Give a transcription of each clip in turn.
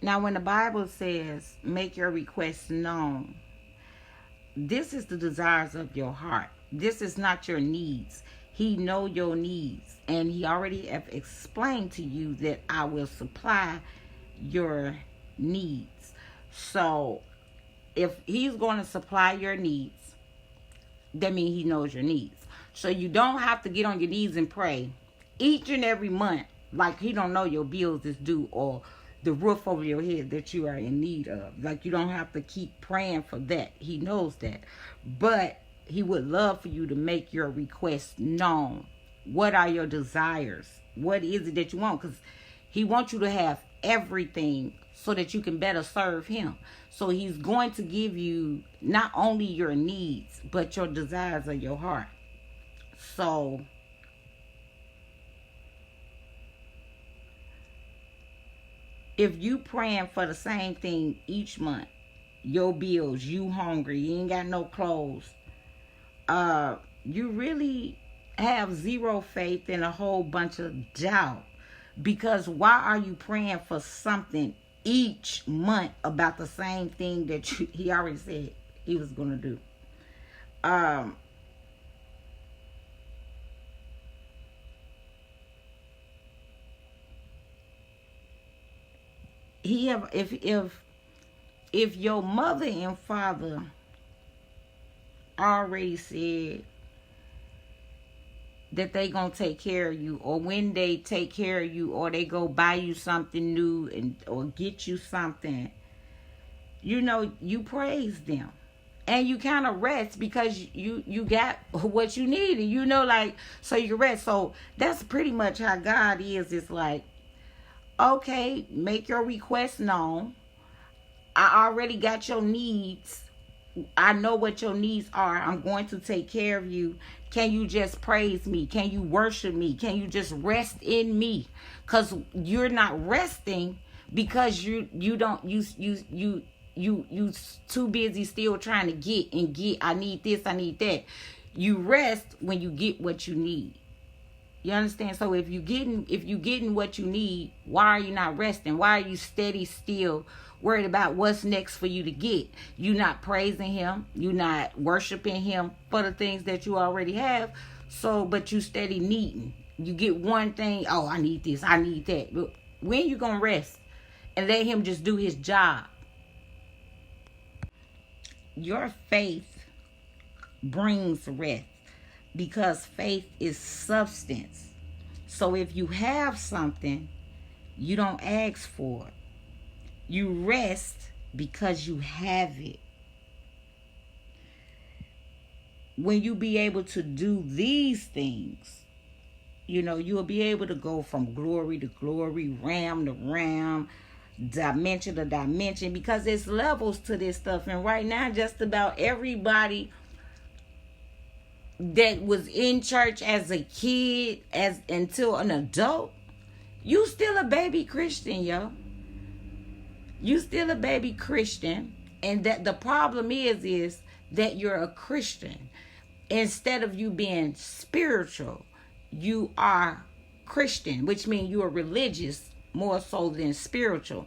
Now, when the Bible says, make your requests known, this is the desires of your heart. This is not your needs. He know your needs, and he already have explained to you that I will supply your needs. So if he's going to supply your needs, that means he knows your needs. So you don't have to get on your knees and pray each and every month like he don't know your bills is due or the roof over your head that you are in need of. Like, you don't have to keep praying for that. He knows that. But he would love for you to make your requests known. What are your desires? What is it that you want? Because he wants you to have everything so that you can better serve him. So he's going to give you not only your needs, but your desires of your heart. So if you praying for the same thing each month, your bills, you hungry, you ain't got no clothes, you really have zero faith and a whole bunch of doubt. Because why are you praying for something each month about the same thing that he already said he was going to do? If your mother and father already said that they gonna take care of you, or when they take care of you, or they go buy you something new and or get you something, you praise them. And you kind of rest because you got what you needed, like, so you rest. So that's pretty much how God is. It's like, okay, make your request known. I already got your needs. I know what your needs are. I'm going to take care of you. Can you just praise me? Can you worship me? Can you just rest in me? Because you're not resting because you too busy still trying to get. I need this, I need that. You rest when you get what you need. You understand? So if you getting what you need, why are you not resting? Why are you steady still worried about what's next for you to get? You not praising him, you not worshiping him for the things that you already have. So, but you steady needing. You get one thing, oh, I need this, I need that. But when you gonna rest and let him just do his job? Your faith brings rest, because faith is substance. So if you have something, you don't ask for it. You rest because you have it. When you be able to do these things, you'll be able to go from glory to glory, ram to ram, dimension to dimension, because there's levels to this stuff. And right now, just about everybody that was in church as a kid, until an adult, you still a baby Christian, yo. You still a baby Christian. And that the problem is that you're a Christian. Instead of you being spiritual, you are Christian, which means you are religious more so than spiritual.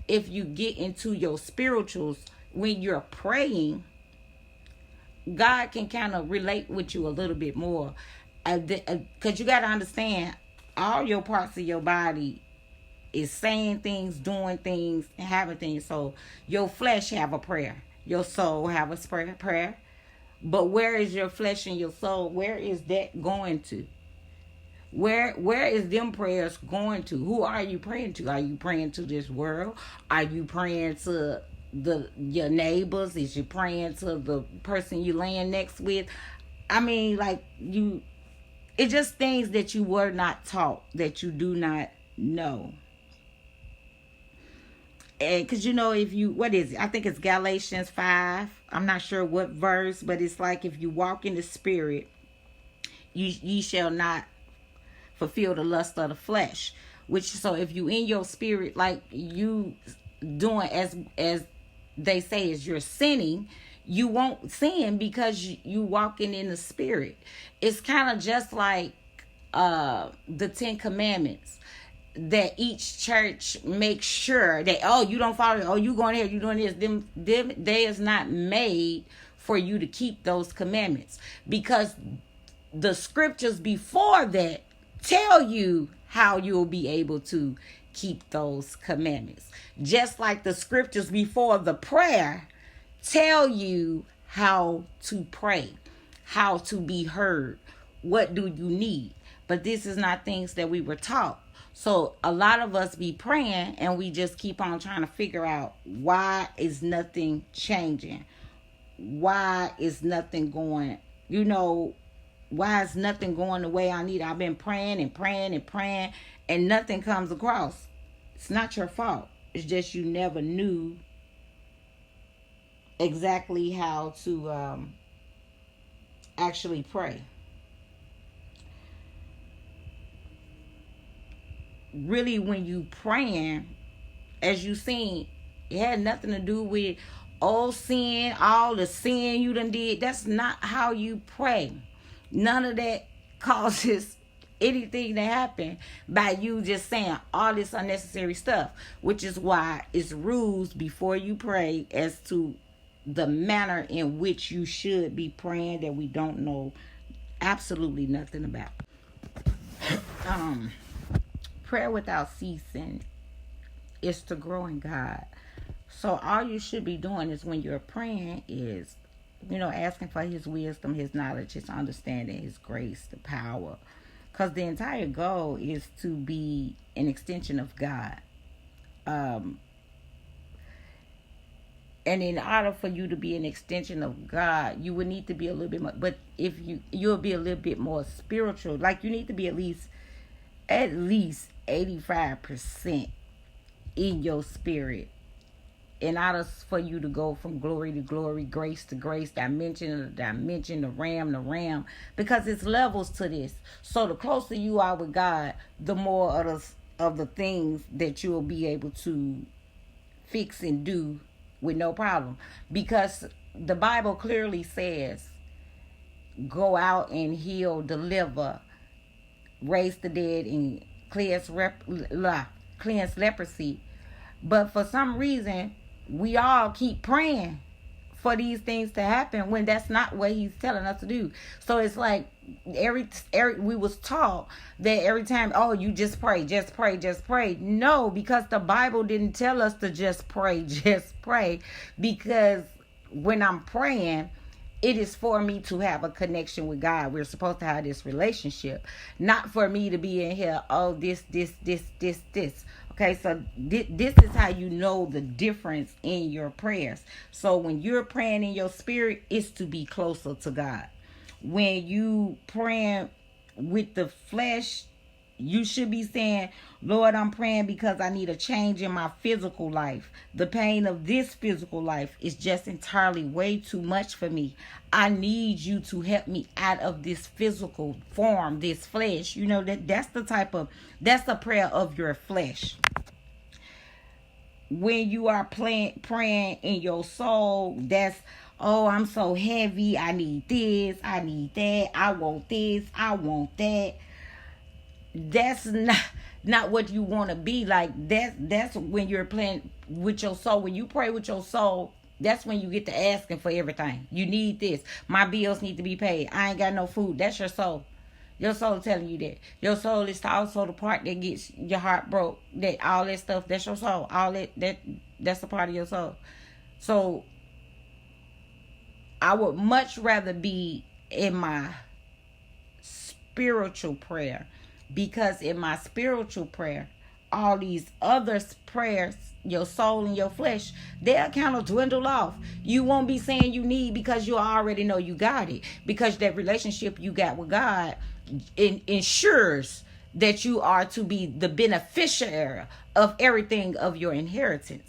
If you get into your spirituals, when you're praying, God can kind of relate with you a little bit more. Because you got to understand, all your parts of your body is saying things, doing things, and having things. So your flesh have a prayer. Your soul have a prayer. But where is your flesh and your soul? Where is that going to? Where is them prayers going to? Who are you praying to? Are you praying to this world? Are you praying to your neighbors? Is you praying to the person you laying next with? I mean, like, it's just things that you were not taught, that you do not know. And because what is it? I think it's Galatians 5. I'm not sure what verse, but it's like, if you walk in the spirit, ye shall not fulfill the lust of the flesh. So if you in your spirit, like you doing as they say, is you're sinning, you won't sin because you walking in the spirit. It's kind of just like the 10 Commandments. that each church makes sure that, oh, you don't follow, oh, you going here, you doing this. Them they is not made for you to keep those commandments, because the scriptures before that tell you how you'll be able to keep those commandments. Just like the scriptures before the prayer tell you how to pray, how to be heard, what do you need. But this is not things that we were taught. So a lot of us be praying and we just keep on trying to figure out, why is nothing changing? Why is nothing going, why is nothing going the way I need? I've been praying and praying and praying and nothing comes across. It's not your fault. It's just you never knew exactly how to actually pray. Really, when you praying, as you seen, it had nothing to do with all sin, all the sin you done did. That's not how you pray. None of that causes anything to happen by you just saying all this unnecessary stuff, which is why it's rules before you pray as to the manner in which you should be praying that we don't know absolutely nothing about. Prayer without ceasing is to grow in God. So all you should be doing is, when you're praying, is, asking for his wisdom, his knowledge, his understanding, his grace, the power. Because the entire goal is to be an extension of God. And in order for you to be an extension of God, you would need to be a little bit more, but if you'll be a little bit more spiritual. Like, you need to be at least 85% in your spirit in order for you to go from glory to glory, grace to grace, dimension to dimension, to ram to ram, because it's levels to this. So the closer you are with God, the more of the things that you'll be able to fix and do with no problem. Because the Bible clearly says, go out and heal, deliver, raise the dead, and cleanse leprosy. But for some reason, we all keep praying for these things to happen when that's not what he's telling us to do. So it's like we was taught that every time, oh, you just pray, just pray, just pray. No, because the Bible didn't tell us to just pray, because when I'm praying, it is for me to have a connection with God. We're supposed to have this relationship, not for me to be in here, oh, this. Okay, so this is how you know the difference in your prayers. So when you're praying in your spirit, it's to be closer to God. When you praying with the flesh, you should be saying, Lord, I'm praying because I need a change in my physical life. The pain of this physical life is just entirely way too much for me. I need you to help me out of this physical form, this flesh. That's the prayer of your flesh. When you are praying in your soul, that's, oh, I'm so heavy. I need this. I need that. I want this. I want that. That's not what you want to be like. That's when you're playing with your soul. When you pray with your soul, that's when you get to asking for everything. You need this. My bills need to be paid. I ain't got no food. That's your soul. Your soul telling you that. Your soul is also the part that gets your heart broke. That all that stuff, that's your soul. All that's a part of your soul. So I would much rather be in my spiritual prayer, because in my spiritual prayer, all these other prayers, your soul and your flesh, they'll kind of dwindle off. You won't be saying you need, because you already know you got it. Because that relationship you got with God ensures that you are to be the beneficiary of everything of your inheritance.